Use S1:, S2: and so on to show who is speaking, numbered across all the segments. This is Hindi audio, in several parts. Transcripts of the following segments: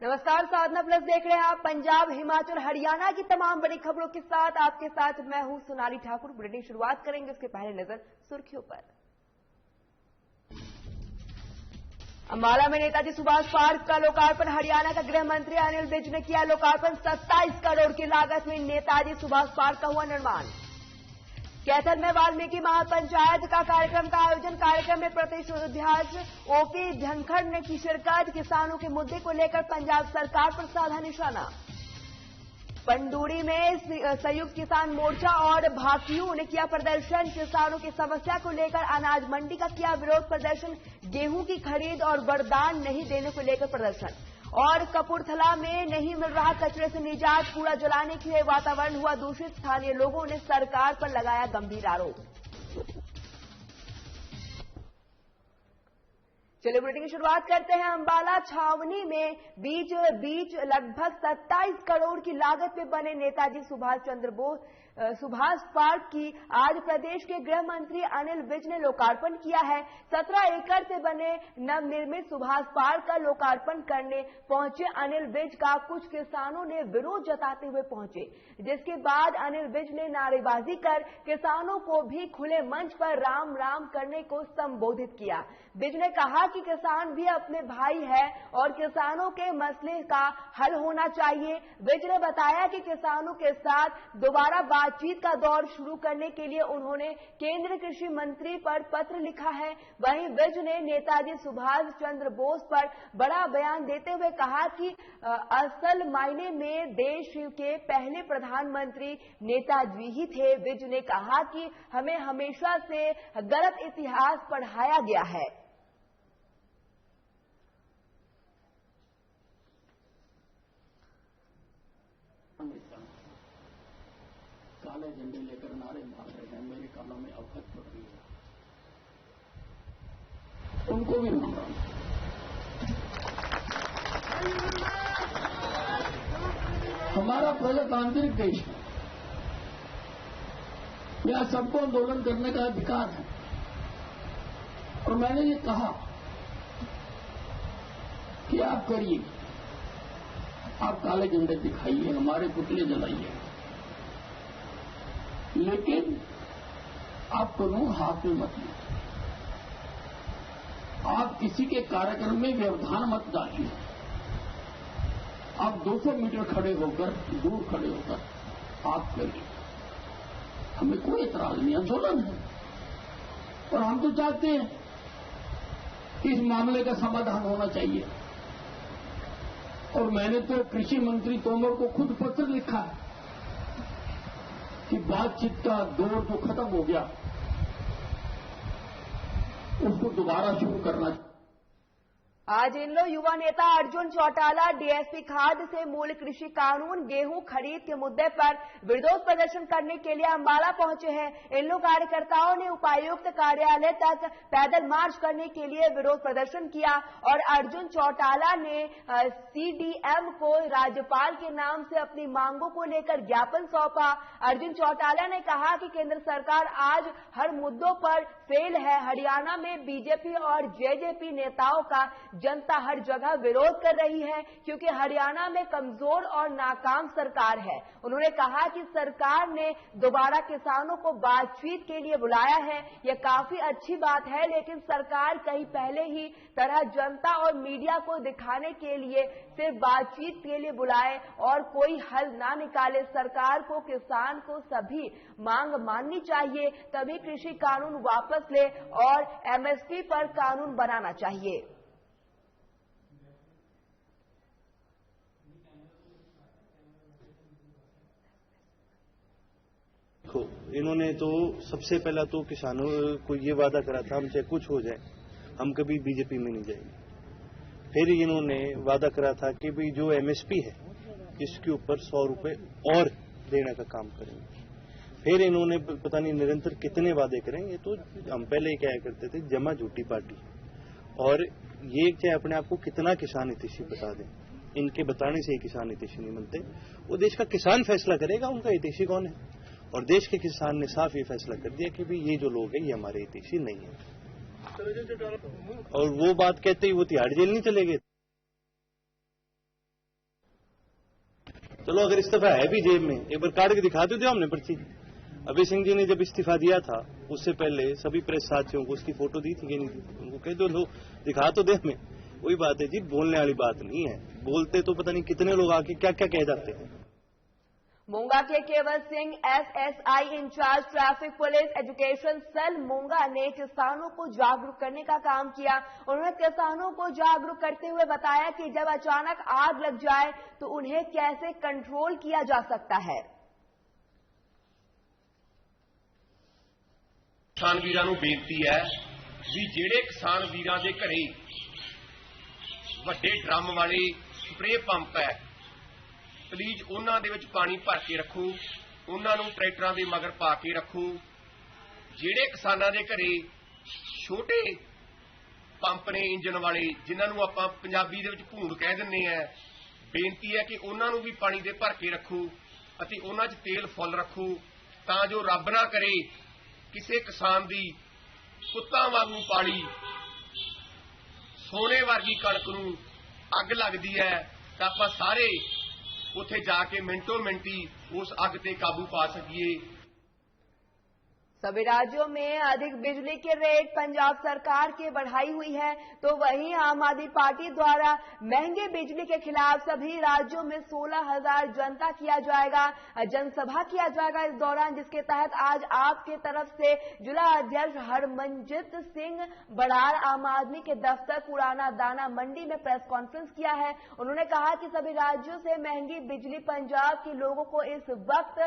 S1: नमस्कार, साधना प्लस देख रहे हैं आप। पंजाब, हिमाचल, हरियाणा की तमाम बड़ी खबरों के साथ आपके साथ मैं हूं सोनाली ठाकुर। बुलेटिन शुरुआत करेंगे, उसके पहले नजर सुर्खियों पर। अंबाला में नेताजी सुभाष पार्क का लोकार्पण। हरियाणा का गृह मंत्री अनिल विज ने किया लोकार्पण। 27 करोड़ की लागत में नेताजी सुभाष पार्क का हुआ निर्माण। कैथल में वाल्मीकि महापंचायत का कार्यक्रम का आयोजन। कार्यक्रम में प्रदेश अध्यक्ष ओपी धनखड़ ने की शिरकत। किसानों के मुद्दे को लेकर पंजाब सरकार पर साधा निशाना। पंडूरी में संयुक्त किसान मोर्चा और भाकियों ने किया प्रदर्शन। किसानों की समस्या को लेकर अनाज मंडी का किया विरोध प्रदर्शन। गेहूं की खरीद और वरदान नहीं देने को लेकर प्रदर्शन। और कपूरथला में नहीं मिल रहा कचरे से निजात। कूड़ा जलाने के लिए वातावरण हुआ दूषित। स्थानीय लोगों ने सरकार पर लगाया गंभीर आरोप। चलिए बुलेटिन की शुरुआत करते हैं। अंबाला छावनी में बीच लगभग 27 करोड़ की लागत में बने नेताजी सुभाष पार्क की आज प्रदेश के गृह मंत्री अनिल विज ने लोकार्पण किया है। 17 एकड़ से बने नवनिर्मित सुभाष पार्क का लोकार्पण करने पहुंचे अनिल विज का कुछ किसानों ने विरोध जताते हुए पहुंचे, जिसके बाद अनिल विज ने नारेबाजी कर किसानों को भी खुले मंच पर राम राम करने को संबोधित किया। विज ने कहा कि किसान भी अपने भाई है और किसानों के मसले का हल होना चाहिए। विज ने बताया कि किसानों के साथ दोबारा बातचीत का दौर शुरू करने के लिए उन्होंने केंद्रीय कृषि मंत्री पर पत्र लिखा है। वहीं विज ने नेताजी सुभाष चंद्र बोस पर बड़ा बयान देते हुए कहा कि असल मायने में देश के पहले प्रधानमंत्री नेताजी ही थे। विज ने कहा कि हमें हमेशा से गलत इतिहास पढ़ाया गया है।
S2: काले झंडे लेकर नारे मार रहे हैं, मेरे कानों में अवगत पड़ रही है, उनको भी मार रहा हूं। हमारा प्रजातांत्रिक देश है, यहां सबको आंदोलन करने का अधिकार है। और मैंने ये कहा कि आप करिए, आप काले झंडे दिखाइए, हमारे पुतले जलाइए, लेकिन आप कानून हाथ में मत लीजिए। आप किसी के कार्यक्रम में व्यवधान मत डालिए। आप 200 मीटर खड़े होकर, दूर खड़े होकर आप करिए, हमें कोई एतराज नहीं, आंदोलन है। और हम तो चाहते हैं कि इस मामले का समाधान होना चाहिए। और मैंने तो कृषि मंत्री तोमर को खुद पत्र लिखा है कि बातचीत का दौर जो खत्म हो गया उसको दोबारा शुरू करना चाहिए।
S1: आज इनलो युवा नेता अर्जुन चौटाला डीएसपी खाद्य से मूल कृषि कानून गेहूं खरीद के मुद्दे पर विरोध प्रदर्शन करने के लिए अंबाला पहुंचे हैं। इनलो कार्यकर्ताओं ने उपायुक्त कार्यालय तक पैदल मार्च करने के लिए विरोध प्रदर्शन किया और अर्जुन चौटाला ने सीडीएम को राज्यपाल के नाम से अपनी मांगों को लेकर ज्ञापन सौंपा। अर्जुन चौटाला ने कहा कि केंद्र सरकार आज हर मुद्दों पर फेल है। हरियाणा में बीजेपी और जेजेपी नेताओं का जनता हर जगह विरोध कर रही है क्योंकि हरियाणा में कमजोर और नाकाम सरकार है। उन्होंने कहा कि सरकार ने दोबारा किसानों को बातचीत के लिए बुलाया है, यह काफी अच्छी बात है, लेकिन सरकार कहीं पहले ही तरह जनता और मीडिया को दिखाने के लिए सिर्फ बातचीत के लिए बुलाए और कोई हल ना निकाले। सरकार को किसान को सभी मांग माननी चाहिए, तभी कृषि कानून वापस ले और एमएसपी पर कानून बनाना चाहिए।
S3: इन्होंने तो सबसे पहला तो किसानों को ये वादा करा था हम चाहे कुछ हो जाए हम कभी बीजेपी में नहीं जाएंगे। फिर इन्होंने वादा करा था कि भाई जो एमएसपी है इसके ऊपर 100 रुपए और देने का काम करेंगे। फिर इन्होंने पता नहीं निरंतर कितने वादे करेंगे। तो हम पहले क्या करते थे, जमा झूठी पार्टी। और ये चाहे अपने आप को कितना किसान हितैषी बता दें, इनके बताने से ही किसान हितैषी नहीं बनते। वो देश का किसान फैसला करेगा उनका हितैषी कौन है। और देश के किसान ने साफ ये फैसला कर दिया कि भाई ये जो लोग हैं ये हमारे हितैषी नहीं है। और वो बात कहते ही वो तिहाड़ जेल नहीं चले गए। चलो अगर इस्तीफा है भी जेब में, एक बार काट के दिखा दो हमने पर्ची। अभय सिंह जी ने जब इस्तीफा दिया था उससे पहले सभी प्रेस साथियों को उसकी फोटो दी थी कि नहीं दी? उनको कह दो, लो दिखा तो दे हमें। वही बात है जी, बोलने वाली बात नहीं है। बोलते तो पता नहीं कितने लोग आके क्या क्या कह जाते हैं।
S1: मोंगा के Kewal Singh SSI incharge traffic police education cell Monga ने किसानों को जागरूक करने का काम किया। उन्होंने किसानों को जागरूक करते हुए बताया कि जब अचानक आग लग जाए तो उन्हें कैसे कंट्रोल किया जा सकता है।
S4: किसान वीरां नूं बेनती है भी ਜਿਹੜੇ किसान वीरां ਦੇ ਘਰੇ ਵੱਡੇ ਡਰਮ ਵਾਲੇ ਸਪਰੇ ਪੰਪ ਹੈ, प्लीज उन्हां दे विच पानी भर के रखो, उन्हां नूं ट्रैक्टरां दे मगर पा के रखो। जिहड़े किसानां दे घरे छोटे पंप ने इंजन वाले, जिन्हां नूं आपां पंजाबी दे विच भूंड कह दिंदे आ, बेनती है कि उन्हां नूं भी पानी दे भर के रखो अते उन्हां 'च तेल फुੱਲ रखो, तां जो रब ना करे किसी किसान दी कुत्तां वांगू पाली सोने वर्गी कणक नूं अग लगदी है तां आपां सारे उत्थे जाके मिनटों मिनटी उस अग ते काबू पा सकिए।
S1: सभी राज्यों में अधिक बिजली के रेट पंजाब सरकार की बढ़ाई हुई है, तो वहीं आम आदमी पार्टी द्वारा महंगे बिजली के खिलाफ सभी राज्यों में 16,000 जनता किया जाएगा, जनसभा किया जाएगा इस दौरान, जिसके तहत आज आपके तरफ से जिला अध्यक्ष हरमनजीत सिंह बड़ार आम आदमी के दफ्तर पुराना दाना मंडी में प्रेस कॉन्फ्रेंस किया है। उन्होंने कहा कि सभी राज्यों से महंगी बिजली पंजाब के लोगों को इस वक्त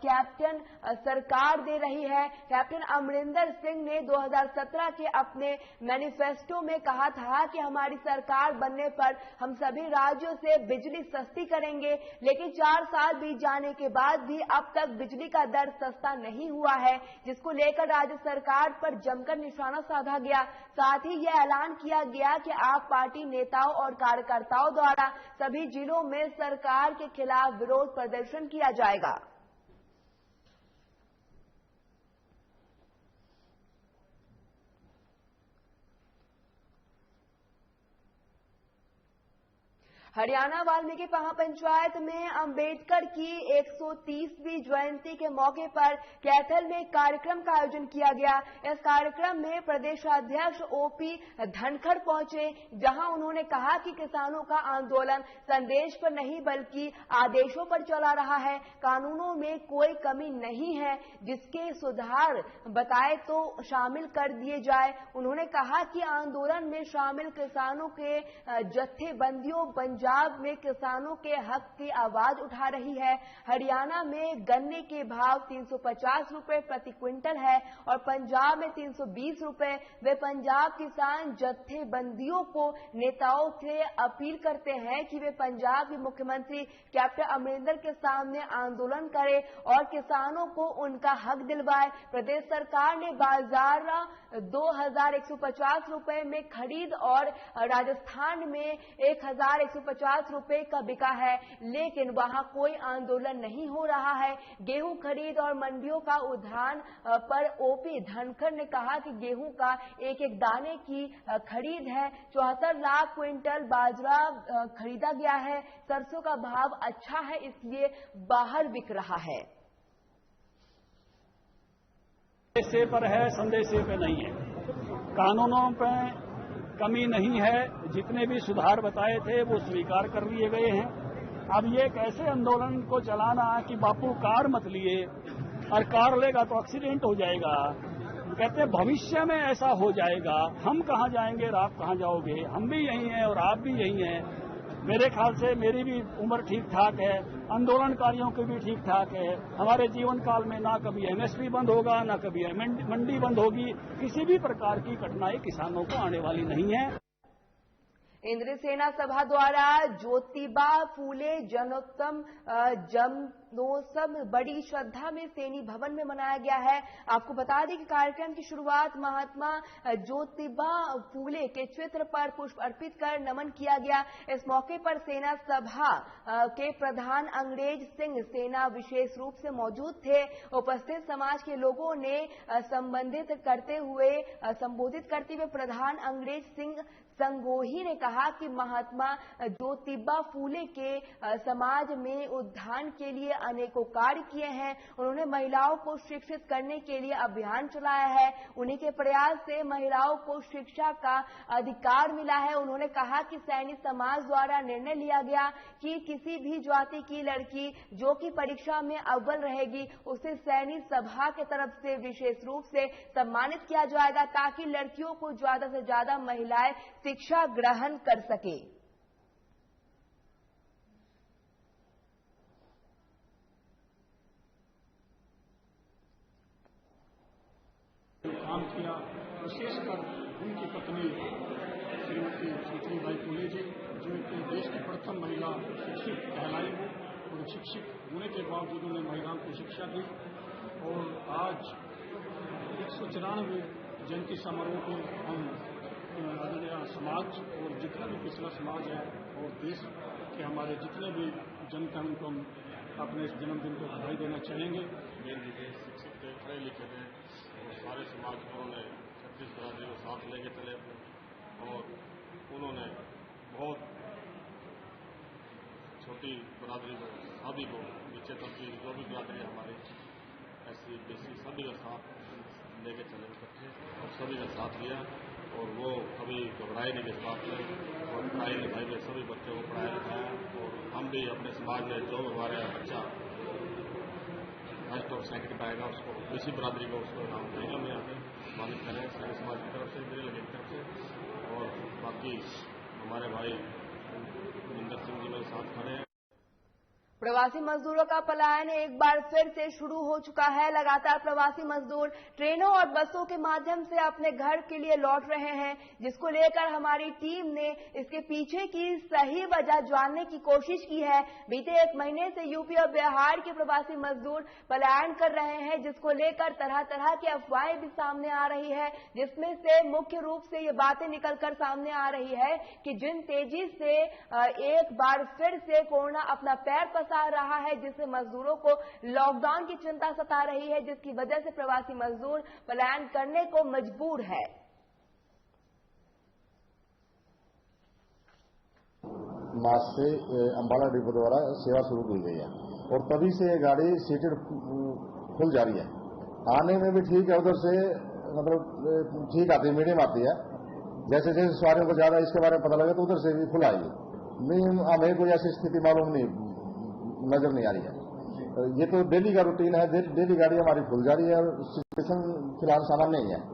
S1: कैप्टन सरकार दे रही है। कैप्टन अमरिंदर सिंह ने 2017 के अपने मैनिफेस्टो में कहा था कि हमारी सरकार बनने पर हम सभी राज्यों से बिजली सस्ती करेंगे, लेकिन 4 साल बीत जाने के बाद भी अब तक बिजली का दर सस्ता नहीं हुआ है, जिसको लेकर राज्य सरकार पर जमकर निशाना साधा गया। साथ ही यह ऐलान किया गया कि आप पार्टी नेताओं और कार्यकर्ताओं द्वारा सभी जिलों में सरकार के खिलाफ विरोध प्रदर्शन किया जाएगा। हरियाणा वाल्मीकि पंचायत में अंबेडकर की 130वीं जयंती के मौके पर कैथल में कार्यक्रम का आयोजन किया गया। इस कार्यक्रम में प्रदेशाध्यक्ष ओपी धनखड़ पहुंचे, जहां उन्होंने कहा कि किसानों का आंदोलन संदेश पर नहीं बल्कि आदेशों पर चला रहा है। कानूनों में कोई कमी नहीं है, जिसके सुधार बताए तो शामिल कर दिए जाए। उन्होंने कहा कि आंदोलन में शामिल किसानों के जत्थेबंदियों पंजाब में किसानों के हक की आवाज उठा रही है। हरियाणा में गन्ने के भाव 350 रुपए प्रति क्विंटल है और पंजाब में 320 रुपए। वे पंजाब किसान जत्थेबंदियों को नेताओं से अपील करते हैं कि वे पंजाब के मुख्यमंत्री कैप्टन अमरिंदर के सामने आंदोलन करें और किसानों को उनका हक दिलवाए। प्रदेश सरकार ने बाजार 2,150 रुपए में खरीद और राजस्थान में 1,150 रुपए का बिका है, लेकिन वहां कोई आंदोलन नहीं हो रहा है। गेहूं खरीद और मंडियों का उद्यान पर ओपी धनखड़ ने कहा कि गेहूं का एक एक दाने की खरीद है। 74 लाख क्विंटल बाजरा खरीदा गया है। सरसों का भाव अच्छा है, इसलिए बाहर बिक रहा है।
S5: संदेशे पर है, संदेशे पे नहीं है। कानूनों पे कमी नहीं है, जितने भी सुधार बताए थे वो स्वीकार कर लिए गए हैं। अब ये कैसे आंदोलन को चलाना कि बापू कार मत लिए और कार लेगा तो एक्सीडेंट हो जाएगा, कहते हैं भविष्य में ऐसा हो जाएगा, हम कहां जाएंगे और आप कहां जाओगे, हम भी यही हैं और आप भी यही हैं। मेरे ख्याल से मेरी भी उम्र ठीक ठाक है, आंदोलनकारियों की भी ठीक ठाक है। हमारे जीवन काल में ना कभी एमएसपी बंद होगा, ना कभी मंडी बंद होगी। किसी भी प्रकार की कठिनाई किसानों को आने वाली नहीं है।
S1: इंद्र सेना सभा द्वारा ज्योतिबा फूले जन्मोत्सव बड़ी श्रद्धा में सैनी भवन में मनाया गया है। आपको बता दें कि कार्यक्रम की शुरुआत महात्मा ज्योतिबा फूले के चित्र पर पुष्प अर्पित कर नमन किया गया। इस मौके पर सेना सभा के प्रधान अंग्रेज सिंह सेना विशेष रूप से मौजूद थे। उपस्थित समाज के लोगों ने संबोधित करते हुए प्रधान अंग्रेज सिंह संगोही ने कहा कि महात्मा ज्योतिबा फूले के समाज में उत्थान के लिए अनेकों कार्य किए हैं। उन्होंने महिलाओं को शिक्षित करने के लिए अभियान चलाया है। उन्हीं के प्रयास से महिलाओं को शिक्षा का अधिकार मिला है। उन्होंने कहा कि सैनिक समाज द्वारा निर्णय लिया गया कि किसी भी जाति की लड़की जो कि परीक्षा में अव्वल रहेगी उसे सैनिक सभा की तरफ से विशेष रूप से सम्मानित किया जाएगा, ताकि लड़कियों को ज्यादा से ज्यादा महिलाएं शिक्षा ग्रहण कर सके।
S5: काम किया, विशेषकर उनकी पत्नी श्रीमती सावित्रीबाई फुले जी, जो कि देश की प्रथम महिला शिक्षित कहलाई और शिक्षित होने के बावजूद उन्होंने महिलाओं को शिक्षा दी। और आज 194 जयंती समारोह को हम समाज और जितना भी पिछड़ा समाज है और देश के हमारे जितने भी जनता उनको हम अपने इस जन्मदिन को बधाई देना चाहेंगे।
S6: शिक्षित थे, पढ़े लिखे थे और सारे समाज को उन्होंने 36 बरादरी को साथ लेके चले और उन्होंने बहुत छोटी बरादरी को, शादी को, नीचे तक की जो भी बरादरी हमारी ऐसी बेसी सभी का साथ लेके चले इकट्ठे और सभी का साथ लिया और वो कभी घबराए नहीं के साथ में और पढ़ाई लिखाई में सभी बच्चों को पढ़ाया लिखाया। और हम भी अपने समाज में जो हमारे बच्चा फर्स्ट और सेकंड पाएगा उसको इसी बरादरी को उसको इनाम देंगे। हम यहाँ पे सम्मानित करें सैनिक समाज की तरफ से, मेरे लगे की तरफ से। और बाकी हमारे भाई इंदर सिंह जी मेरे साथ खड़े हैं।
S1: प्रवासी मजदूरों का पलायन एक बार फिर से शुरू हो चुका है। लगातार प्रवासी मजदूर ट्रेनों और बसों के माध्यम से अपने घर के लिए लौट रहे हैं, जिसको लेकर हमारी टीम ने इसके पीछे की सही वजह जानने की कोशिश की है। बीते एक महीने से यूपी और बिहार के प्रवासी मजदूर पलायन कर रहे हैं, जिसको लेकर तरह तरह की अफवाहें भी सामने आ रही है, जिसमें से मुख्य रूप से ये बातें निकलकर सामने आ रही है कि जिन तेजी से एक बार फिर से कोरोना अपना पैर आ रहा है, जिससे मजदूरों को लॉकडाउन की चिंता सता रही है, जिसकी वजह से प्रवासी मजदूर पलायन करने को मजबूर है।
S7: मार्च से अंबाला डिपो द्वारा सेवा शुरू की गई है और तभी से ये गाड़ी सीटेड फुल जा रही है। आने में भी ठीक है, उधर से मतलब ठीक आती है, मीडियम आती है। जैसे जैसे सवारियों को ज्यादा इसके बारे में पता लगे तो उधर से भी फुल आएगी। हमें कोई ऐसी स्थिति मालूम नहीं, नजर नहीं आ रही है। ये तो डेली का रूटीन है, डेली गाड़ी हमारी खुल जा रही है और सिचुएशन फिलहाल सामान्य नहीं है।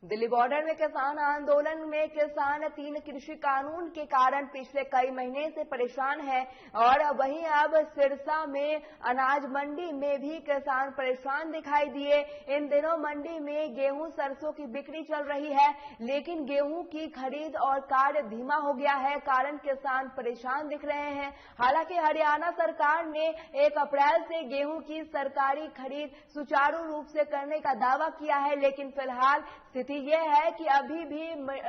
S1: दिल्ली बॉर्डर में किसान आंदोलन में किसान 3 कृषि कानून के कारण पिछले कई महीने से परेशान है और वहीं अब सिरसा में अनाज मंडी में भी किसान परेशान दिखाई दिए। इन दिनों मंडी में गेहूं सरसों की बिक्री चल रही है, लेकिन गेहूं की खरीद और कार्य धीमा हो गया है, कारण किसान परेशान दिख रहे हैं। हालांकि हरियाणा सरकार ने 1 अप्रैल से गेहूं की सरकारी खरीद सुचारू रूप से करने का दावा किया है, लेकिन फिलहाल स्थिति यह है कि अभी भी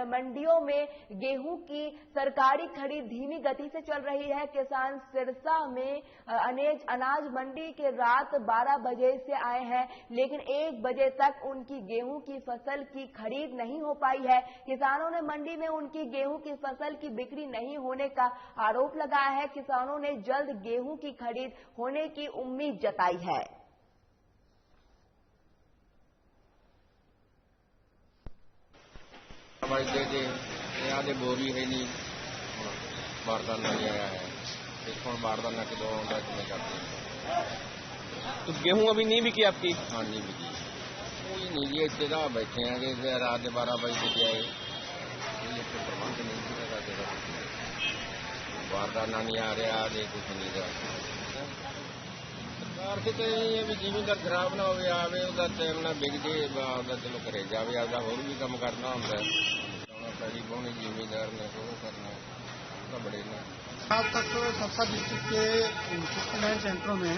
S1: मंडियों में गेहूं की सरकारी खरीद धीमी गति से चल रही है। किसान सिरसा में अनाज मंडी के रात 12 बजे से आए हैं, लेकिन 1 बजे तक उनकी गेहूं की फसल की खरीद नहीं हो पाई है। किसानों ने मंडी में उनकी गेहूं की फसल की बिक्री नहीं होने का आरोप लगाया है। किसानों ने जल्द गेहूं की खरीद होने की उम्मीद जताई है।
S8: यहाँ दे बोरी है नहीं, बारदाना नहीं आया है, इसको बारदाना के 2 में करते हैं।
S9: तो गेहूं अभी नहीं बिकी आपकी?
S8: हाँ, नहीं बिकी, कोई नहीं लिए इतने बैठे हैं रात 12 बजे से आए, प्रबंध नहीं किया, बारदाना नहीं आ रहा, आधे कुछ नहीं रहा। सरकार से तो यही है भी जिमीदार खराब ना हो आवे, उसका टाइम ना बिक जाए, चलो करे जावे, आपका होर भी काम करना होता है। पहली कौन जिमीदार ने तो करना बड़े ना।
S10: आज तक सरसा डिस्ट्रिक्ट के 69 सेंटरों में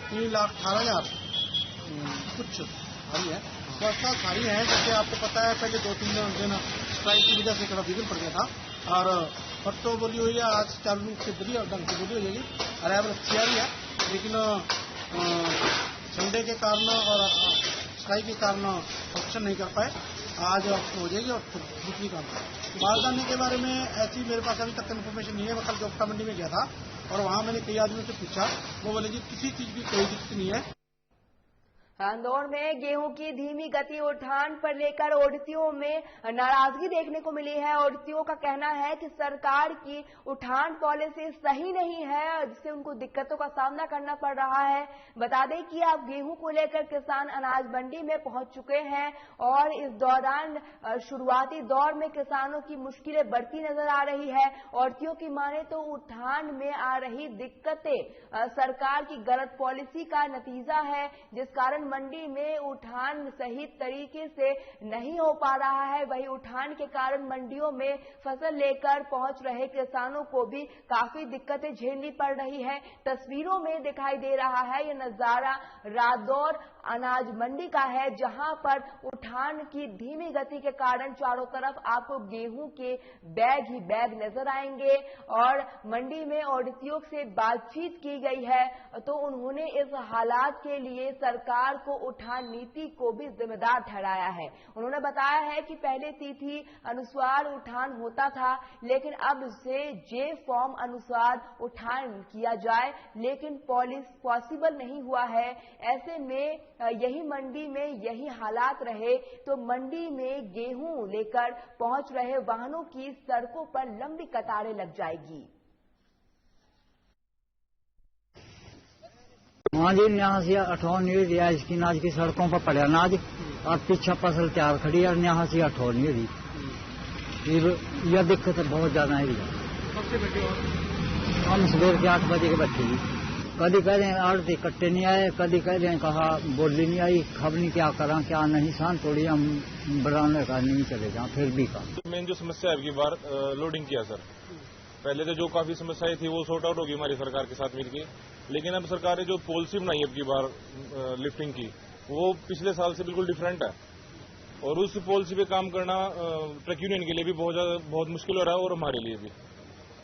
S10: 3,18,000 कुछ खाली है। व्यवस्था खाली है, जैसे आपको पता है पहले 2-3 दिन स्ट्राइक की वजह से थोड़ा विघ्न पड़ गया था और परसों बोली हुई है, आज चालू रूप से बोली और ढंग से बोली हो जाएगी। अराइवल अच्छी आ रही है, लेकिन संडे के कारण और स्ट्राइक के कारण फंक्शन नहीं कर पाए। आज हो जाएगी और दूसरी काम बारदाने के बारे में ऐसी मेरे पास अभी तक इन्फॉर्मेशन नहीं है। मैं कल जोगटा मंडी में गया था और वहां मैंने कई आदमियों से पूछा, वो बोले जी किसी चीज की कोई दिक्कत नहीं है।
S1: इंदौर में गेहूं की धीमी गति उठान पर लेकर ओडिसियों में नाराजगी देखने को मिली है। ओडिसियों का कहना है कि सरकार की उठान पॉलिसी सही नहीं है, जिससे उनको दिक्कतों का सामना करना पड़ रहा है। बता दें कि अब गेहूं को लेकर किसान अनाज मंडी में पहुंच चुके हैं और इस दौरान शुरुआती दौर में किसानों की मुश्किलें बढ़ती नजर आ रही है। ओडिसियों की माने तो उठान में आ रही दिक्कतें सरकार की गलत पॉलिसी का नतीजा है, जिस कारण मंडी में उठान सही तरीके से नहीं हो पा रहा है। वही उठान के कारण मंडियों में फसल लेकर पहुंच रहे किसानों को भी काफी दिक्कतें झेलनी पड़ रही है। तस्वीरों में दिखाई दे रहा है ये नजारा रादौर अनाज मंडी का है, जहां पर उठान की धीमी गति के कारण चारों तरफ आपको गेहूं के बैग ही बैग नजर आएंगे। और मंडी में ओडिसियों से बातचीत की गई है तो उन्होंने इस हालात के लिए सरकार को उठान नीति को भी जिम्मेदार ठहराया है। उन्होंने बताया है कि पहले तिथि अनुसार उठान होता था, लेकिन अब से जे फॉर्म अनुसार उठान किया जाए, लेकिन पॉसिबल नहीं हुआ है। ऐसे में यही मंडी में यही हालात रहे तो मंडी में गेहूं लेकर पहुंच रहे वाहनों की सड़कों पर लंबी कतारें लग जाएगी।
S9: हाँ जी, यहाँ से 18 रियाज की अनाज की सड़कों पर पड़े अनाज और पीछे फसल तैयार खड़ी और यहाँ से 18 रही। यह दिक्कत बहुत ज्यादा है। हम सुबह के 8 बजे के बैठे जी, कभी कह रहे हैं आड़ती कट्टे नहीं आए, कभी कह रहे हैं कहा बोली नहीं आई, खबर नहीं क्या करा क्या नहीं, शान थोड़ी हम बढ़ाने का नहीं चले जाए फिर भी का।
S6: मेन जो समस्या है अबकी बार लोडिंग किया सर, पहले तो जो काफी समस्याएं थी वो सॉर्ट आउट होगी हमारी सरकार के साथ मिलकर, लेकिन अब सरकार ने जो पॉलिसी बनाई अबकी बार लिफ्टिंग की वो पिछले साल से बिल्कुल डिफरेंट है और उस पॉलिसी पे काम करना ट्रक यूनियन के लिए भी बहुत मुश्किल हो रहा है और हमारे लिए भी।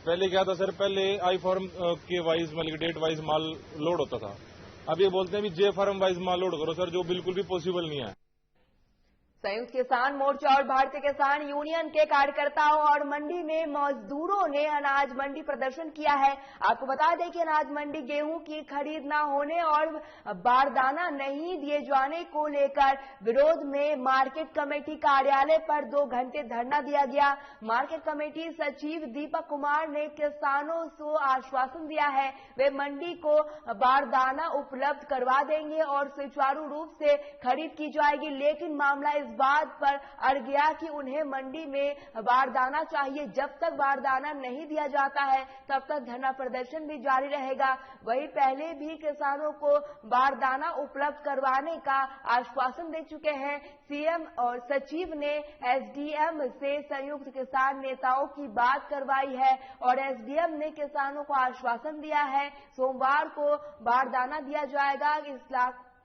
S6: पहले क्या था सर, पहले आई फार्म के वाइज मतलब डेट वाइज माल लोड होता था, अब ये बोलते हैं भी जे फार्म वाइज माल लोड करो सर, जो बिल्कुल भी पॉसिबल नहीं है।
S1: संयुक्त किसान मोर्चा और भारतीय किसान यूनियन के कार्यकर्ताओं और मंडी में मजदूरों ने अनाज मंडी प्रदर्शन किया है। आपको बता दें कि अनाज मंडी गेहूं की खरीद न होने और बारदाना नहीं दिए जाने को लेकर विरोध में मार्केट कमेटी कार्यालय पर 2 घंटे धरना दिया गया। मार्केट कमेटी सचिव दीपक कुमार ने किसानों को आश्वासन दिया है वे मंडी को बारदाना उपलब्ध करवा देंगे और सुचारू रूप से खरीद की जाएगी, लेकिन मामला इस बात पर अड़ गया कि उन्हें मंडी में बारदाना चाहिए। जब तक बारदाना नहीं दिया जाता है तब तक धरना प्रदर्शन भी जारी रहेगा। वहीं पहले भी किसानों को बारदाना उपलब्ध करवाने का आश्वासन दे चुके हैं। सीएम और सचिव ने एसडीएम से संयुक्त किसान नेताओं की बात करवाई है और एसडीएम ने किसानों को आश्वासन दिया है सोमवार को बारदाना दिया जाएगा।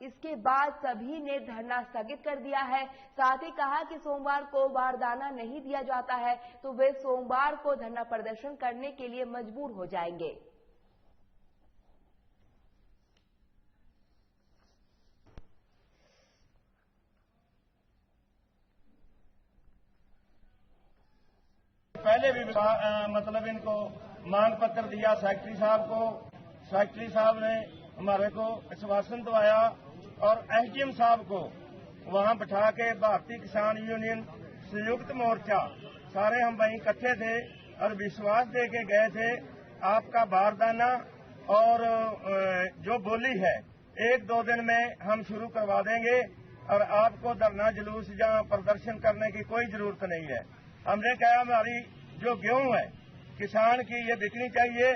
S1: इसके बाद सभी ने धरना स्थगित कर दिया है। साथ ही कहा कि सोमवार को बारदाना नहीं दिया जाता है तो वे सोमवार को धरना प्रदर्शन करने के लिए मजबूर हो जाएंगे।
S11: पहले भी मतलब इनको मांग पत्र दिया सेक्रेटरी साहब को, सेक्रेटरी साहब ने हमारे को आश्वासन दवाया और एसडीएम साहब को वहां बिठा के भारतीय किसान यूनियन संयुक्त मोर्चा सारे हम वहीं इकट्ठे थे और विश्वास दे के गए थे आपका बारदाना और जो बोली है 1-2 दिन में हम शुरू करवा देंगे और आपको धरना जुलूस या प्रदर्शन करने की कोई जरूरत नहीं है। हमने कहा हमारी जो गेहूं है किसान की ये बिकनी चाहिए,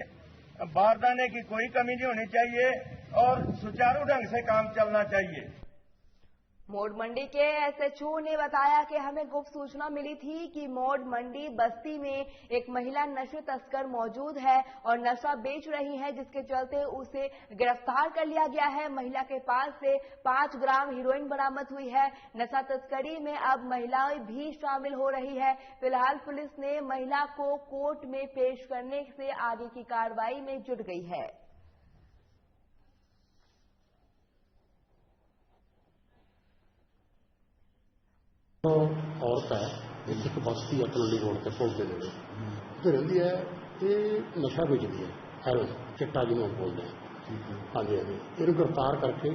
S11: बारदाने की कोई कमी नहीं होनी चाहिए और सुचारू ढंग से काम चलना चाहिए।
S1: मोड़ मंडी के एसएचओ ने बताया कि हमें गुप्त सूचना मिली थी कि मोड़ मंडी बस्ती में एक महिला नशे तस्कर मौजूद है और नशा बेच रही है, जिसके चलते उसे गिरफ्तार कर लिया गया है। महिला के पास से 5 ग्राम हीरोइन बरामद हुई है। नशा तस्करी में अब महिलाएं भी शामिल हो रही है। फिलहाल पुलिस ने महिला को कोर्ट में पेश करने से आगे की कार्रवाई में जुट गई है।
S12: औरत है एक बस्ती है तलवंडी रोड के पुल के नेड़े तो रही है, ये नशा बेचती है, हैरोइन चिट्टा जिन्हों बोलते हैं। हाँ जी हाँ जी, इन्हें गिरफ्तार करके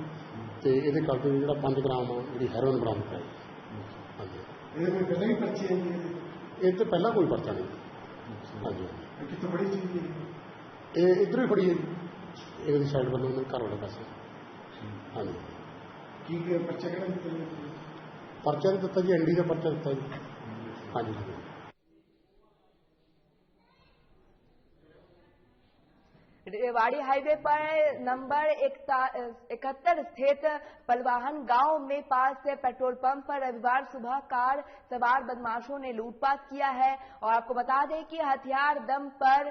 S12: तो ये करके जो 5 ग्राम जी हैरोइन बरामद कराई। हाँ जी, ये तो पहला कोई पर्चा नहीं। हाँ जी, ये इधर ही फड़ी है जी, एक साइड वालों ने घर वाले पास। हाँ जी, पर्चा नहीं दिता जी, एनडी का पर्चा दिता जी। हाँ जी,
S1: रेवाड़ी हाईवे पर नंबर 71 स्थित पलवाहन गांव में पास से पेट्रोल पंप पर रविवार सुबह कार सवार बदमाशों ने लूटपाट किया है। और आपको बता दें कि हथियार दम पर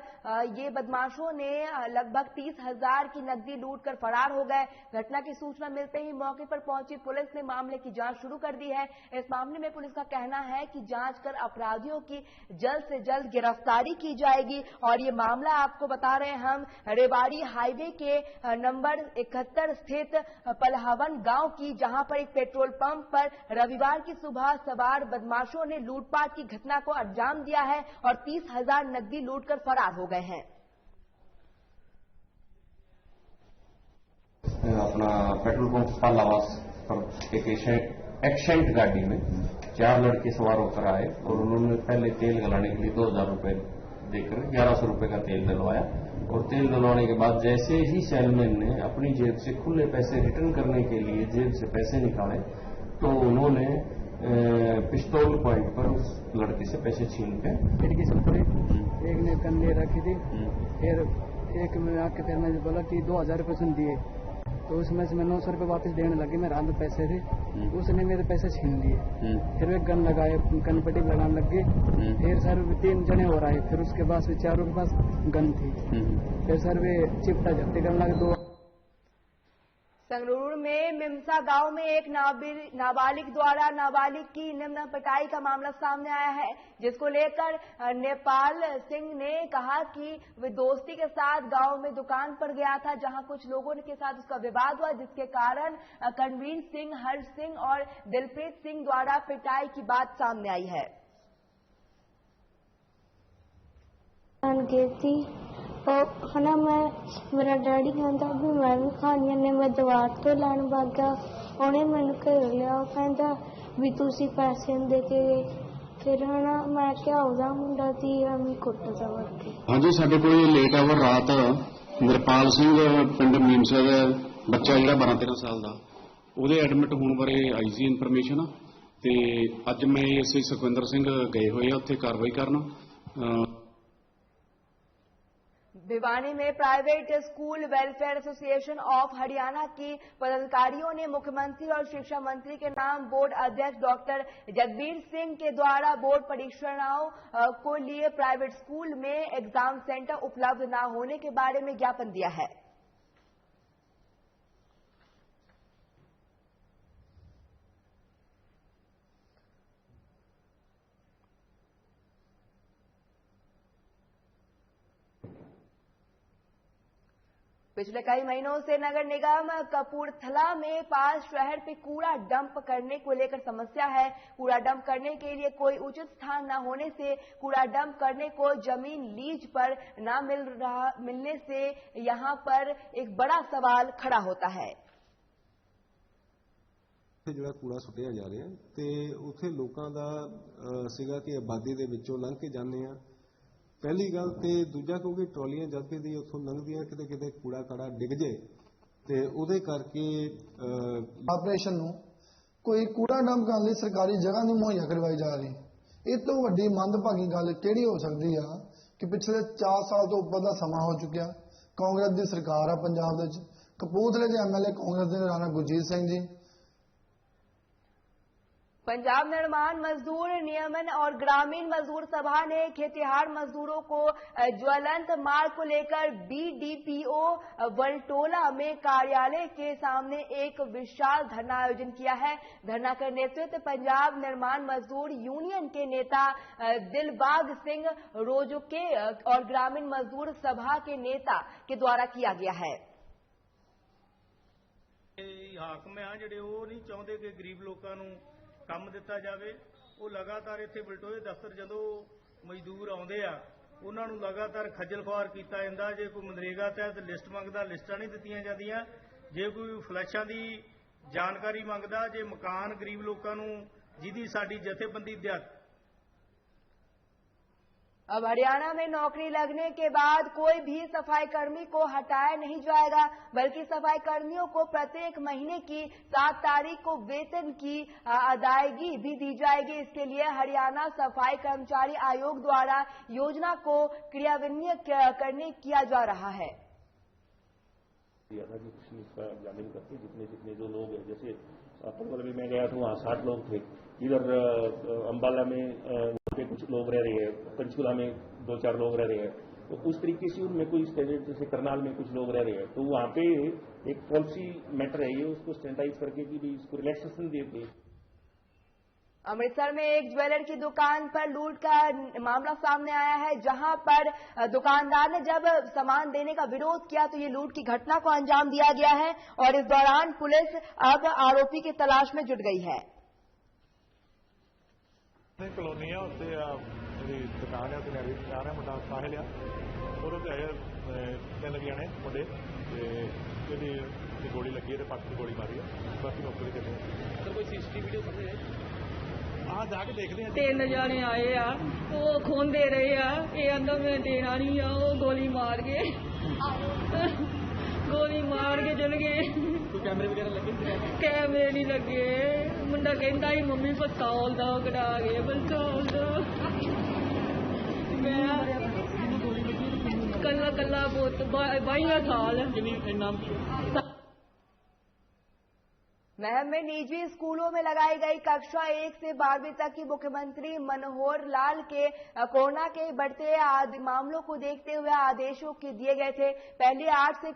S1: ये बदमाशों ने लगभग 30,000 की नकदी लूट कर फरार हो गए। घटना की सूचना मिलते ही मौके पर पहुंची पुलिस ने मामले की जांच शुरू कर दी है। इस मामले में पुलिस का कहना है कि जांच कर अपराधियों की जल्द से जल्द गिरफ्तारी की जाएगी। और ये मामला आपको बता रहे हैं हम रेवाड़ी हाईवे के नंबर 71 स्थित पलहावन गांव की, जहां पर एक पेट्रोल पंप पर रविवार की सुबह सवार बदमाशों ने लूटपाट की घटना को अंजाम दिया है और 30,000 नकदी लूटकर फरार हो गए हैं।
S13: अपना पेट्रोल पंप पालावास पर एक एक्सेंट गाड़ी में 4 लड़के सवार होकर आए और उन्होंने पहले तेल गलाने के लिए 2,000 रुपए देकर 1,100 रुपए का तेल डलवाया। और तेल डलवाने के बाद जैसे ही सेलमैन ने अपनी जेब से खुले पैसे रिटर्न करने के लिए जेब से पैसे निकाले तो उन्होंने पिस्तौल पॉइंट पर उस लड़के से पैसे छीन के
S14: खिड़की से उतरे, एक ने गन ले रखी थी, फिर एक में आके फिर मैंने बोला कि 2,000 रुपये उसने दिए, तो उसमें से मैं 900 रुपये वापस देने लगी, मेरे हाथ में पैसे थे, उसने मेरे पैसे छीन लिए। फिर वे गन लगाए, गन पट्टी लगाने लग गए। फिर सर 3 जने हो रहा है, फिर उसके पास चारों के पास गन थी। फिर सर वे चिपटा झपटी करने लगे। 2
S1: संगरूर में मिमसा गांव में एक नाबालिग द्वारा नाबालिग की निम्न पिटाई का मामला सामने आया है, जिसको लेकर नेपाल सिंह ने कहा कि वे दोस्ती के साथ गांव में दुकान पर गया था, जहां कुछ लोगों के साथ उसका विवाद हुआ, जिसके कारण कनवीर सिंह, हर्ष सिंह और दिलप्रीत सिंह द्वारा पिटाई की बात सामने आई है।
S15: खाना मेरा डैडी कहता भी मैं भी खानी ने, मैं दवार तो लैन भाग गया, उन्हें मैंने घर लिया, कहता भी तुसी पैसे दे के गए। फिर है ना मैं क्या होगा मुंडा थी कुट जावा के।
S16: हाँ जी, साडे कोल लेट आवर रात निरपाल सिंह पिंड मीमसा दा बच्चा जिहड़ा 12-13 साल दा ਉਹਦੇ ਐਡਮਿਟ ਹੋਣ ਬਾਰੇ ਆਈ ਸੀ ਇਨਫੋਰਮੇਸ਼ਨ ਤੇ ਅੱਜ ਮੈਂ ਐਸਆਈ ਸੁਖਵਿੰਦਰ ਸਿੰਘ ਗਏ ਹੋਏ ਆ ਉੱਥੇ ਕਾਰਵਾਈ ਕਰਨ।
S1: भिवानी में private school welfare association of Haryana की पदाधिकारियों ने मुख्यमंत्री और शिक्षा मंत्री के नाम बोर्ड अध्यक्ष डॉक्टर जगबीर सिंह के द्वारा बोर्ड परीक्षाओं को लिए प्राइवेट स्कूल में एग्जाम सेंटर उपलब्ध न होने के बारे में ज्ञापन दिया है। पिछले कई महीनों से नगर निगम कपूरथला में पास शहर पे कूड़ा डंप करने को लेकर समस्या है। कूड़ा डंप करने के लिए कोई उचित स्थान न होने से कूड़ा डंप करने को जमीन लीज पर न मिलने से यहां पर एक बड़ा सवाल खड़ा होता है।
S17: ਜਿਹੜਾ ਕੂੜਾ ਸੁੱਟਿਆ ਜਾ ਰਿਹਾ ਤੇ ਉੱਥੇ ਲੋਕਾਂ ਦਾ ਸੀਗਾ ਕਿ ਆਬਾਦੀ ਦੇ ਵਿੱਚੋਂ ਲੰਘ ਕੇ ਜਾਂਦੇ ਆ, ਪਹਿਲੀ ਗੱਲ ਤੇ ਦੂਜਾ ਕਿਉਂਕਿ ਟਰਾਲੀਆਂ ਜਦ ਕਿ ਦੀ ਉੱਥੋਂ ਲੰਘਦੀਆਂ ਕਿਤੇ ਕਿਤੇ ਕੂੜਾ ਕਾੜਾ ਡਿੱਗ ਜੇ ਤੇ ਉਹਦੇ ਕਰਕੇ
S18: ਆਪਰੇਸ਼ਨ ਨੂੰ ਕੋਈ ਕੂੜਾ ਡੰਪ ਕਰਨ ਲਈ ਸਰਕਾਰੀ ਜਗ੍ਹਾ ਨਹੀਂ ਮੁਹੱਈਆ ਕਰਵਾਈ ਜਾ ਰਹੀ। ਇਹ ਤੋਂ ਵੱਡੀ ਮੰਦਭਾਗੀ ਗੱਲ ਕਿਹੜੀ ਹੋ ਸਕਦੀ ਆ ਕਿ ਪਿਛਲੇ 4 ਸਾਲ ਤੋਂ ਉੱਪਰ ਦਾ ਸਮਾਂ ਹੋ ਚੁੱਕਿਆ, ਕਾਂਗਰਸ ਦੀ ਸਰਕਾਰ ਆ ਪੰਜਾਬ ਦੇ ਵਿੱਚ, ਕਪੂਰਥਲੇ ਦੇ ਐਮਐਲਏ ਕਾਂਗਰਸ ਦੇ ਰਾਣਾ ਗੁਰਜੀਤ ਸਿੰਘ ਜੀ।
S1: पंजाब निर्माण मजदूर नियमन और ग्रामीण मजदूर सभा ने खेतिहार मजदूरों को ज्वलंत मांग को लेकर बीडीपीओ वलटोला में कार्यालय के सामने एक विशाल धरना आयोजन किया है। धरना का नेतृत्व पंजाब निर्माण मजदूर यूनियन के नेता दिलबाग सिंह रोजुके और ग्रामीण मजदूर सभा के नेता के द्वारा किया गया है।
S11: हाकम आ जिहड़े वो नहीं चाहते कि गरीब लोगों ਕੰਮ ਦਿੱਤਾ ਜਾਵੇ। ਉਹ ਲਗਾਤਾਰ ਇੱਥੇ ਬਲਟੋਏ ਦਫ਼ਤਰ ਜਦੋਂ ਮਜ਼ਦੂਰ ਆਉਂਦੇ ਆ ਉਹਨਾਂ ਨੂੰ ਲਗਾਤਾਰ ਖੱਜਲ ਖੁਆਰ ਕੀਤਾ ਜਾਂਦਾ। ਜੇ ਕੋਈ ਮਨਰੇਗਾ ਤਹਿਤ ਲਿਸਟ ਮੰਗਦਾ ਲਿਸਟਾਂ ਨਹੀਂ ਦਿੱਤੀਆਂ ਜਾਂਦੀਆਂ, ਜੇ ਕੋਈ ਫਲੈਸ਼ਾਂ ਦੀ ਜਾਣਕਾਰੀ ਮੰਗਦਾ, ਜੇ ਮਕਾਨ ਗਰੀਬ ਲੋਕਾਂ ਨੂੰ ਜਿਹਦੀ ਸਾਡੀ ਜਥੇਬੰਦੀ ਦਿਹਾਤੀ।
S1: अब हरियाणा में नौकरी लगने के बाद कोई भी सफाई कर्मी को हटाया नहीं जाएगा, बल्कि सफाई कर्मियों को प्रत्येक महीने की 7 तारीख को वेतन की अदायगी भी दी जाएगी। इसके लिए हरियाणा सफाई कर्मचारी आयोग द्वारा योजना को क्रियान्वित करने किया जा रहा है।
S13: इसका जामिन करके जितने जो लोग हैं, जैसे पंचकुला में मैं गया तो वहाँ 60 लोग थे, इधर अम्बाला में कुछ लोग रह रहे हैं, पंचकुला में 2-4 लोग रह रहे हैं, तो उस तरीके से उनमें कोई जैसे करनाल में कुछ लोग रह रहे हैं, तो वहाँ पे एक पॉलिसी मैटर है, ये उसको स्टैंडर्डाइज करके कि भी इसको रिलैक्सेशन देते।
S1: अमृतसर में एक ज्वेलर की दुकान पर लूट का मामला सामने आया है, जहां पर दुकानदार ने जब सामान देने का विरोध किया तो ये लूट की घटना को अंजाम दिया गया है और इस दौरान पुलिस अब आरोपी की तलाश में जुट गई है।
S19: कॉलोनी है उत्ते मेरी दुकान है, उत्ते आ रहा मुंडा साहिल आ, ਉਹਦੇ ਆਏ 3 ਜਣੇ ਮੁੰਡੇ ਤੇ ਇਹਦੀ ਗੋਲੀ ਲੱਗੀ ਹੈ ਤੇ ਪੱਟ ਦੀ ਗੋਲੀ ਮਾਰੀ ਹੈ। ਬਾਕੀ ਮੌਕੇ ਤੇ ਚੱਲੇ ਸਰ, ਕੋਈ ਸੀਸੀਟੀਵੀ ਵੀਡੀਓ ਸਾਹਮਣੇ ਆ ਜਾ के देखते हैं।
S20: 3 जाने आए आ, वो खून दे रहे आ, ये अंदर में देना नहीं आ, वो गोली मार के चल गए।
S19: कोई कैमरे वगैरह लगे?
S20: कैमरे नहीं लगे। मुंडा कहता ही मम्मी पिस्तौल दो, कटा गए पिस्तौल दो। मैं कला बहुत 22 साल।
S1: महम में निजी स्कूलों में लगाई गई कक्षा 1 से 12वीं तक की मुख्यमंत्री मनोहर लाल के कोरोना के बढ़ते मामलों को देखते हुए आदेशों के दिए गए थे। पहले 8 से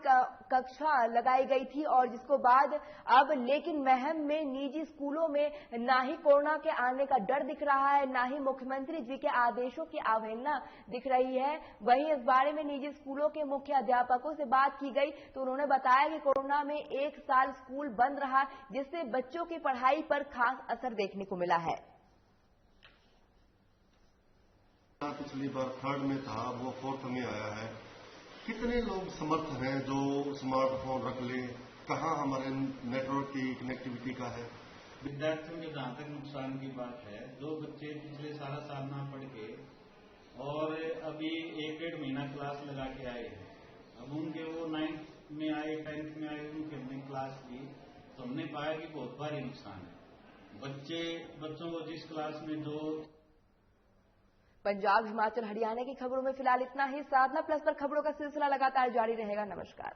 S1: कक्षा लगाई गई थी और जिसको बाद अब लेकिन महम में निजी स्कूलों में ना ही कोरोना के आने का डर दिख रहा है, ना ही मुख्यमंत्री जी के आदेशों की अवहेलना दिख रही है। वहीं इस बारे में निजी स्कूलों के मुख्य अध्यापकों से बात की गई तो उन्होंने बताया कि कोरोना में 1 साल स्कूल बंद रहा, जिससे बच्चों की पढ़ाई पर खास असर देखने को मिला है।
S21: पिछली बार 3rd में था, वो 4th में आया है। कितने लोग समर्थ हैं जो स्मार्टफोन रख ले? कहाँ हमारे नेटवर्क की कनेक्टिविटी का है?
S22: विद्यार्थियों के जहाँ तक नुकसान की बात है, जो बच्चे पिछले सारा साल ना पढ़ के और अभी 1-1.5 महीना क्लास लगा के आए हैं, अब उनके वो 9th में आए 10th में आए, उनकी हमने क्लास ली तो हमने पाया कि बहुत भारी नुकसान है। बच्चों को जिस क्लास में जो
S1: पंजाब, हिमाचल, हरियाणा की खबरों में फिलहाल इतना ही। साधना प्लस पर खबरों का सिलसिला लगातार जारी रहेगा। नमस्कार।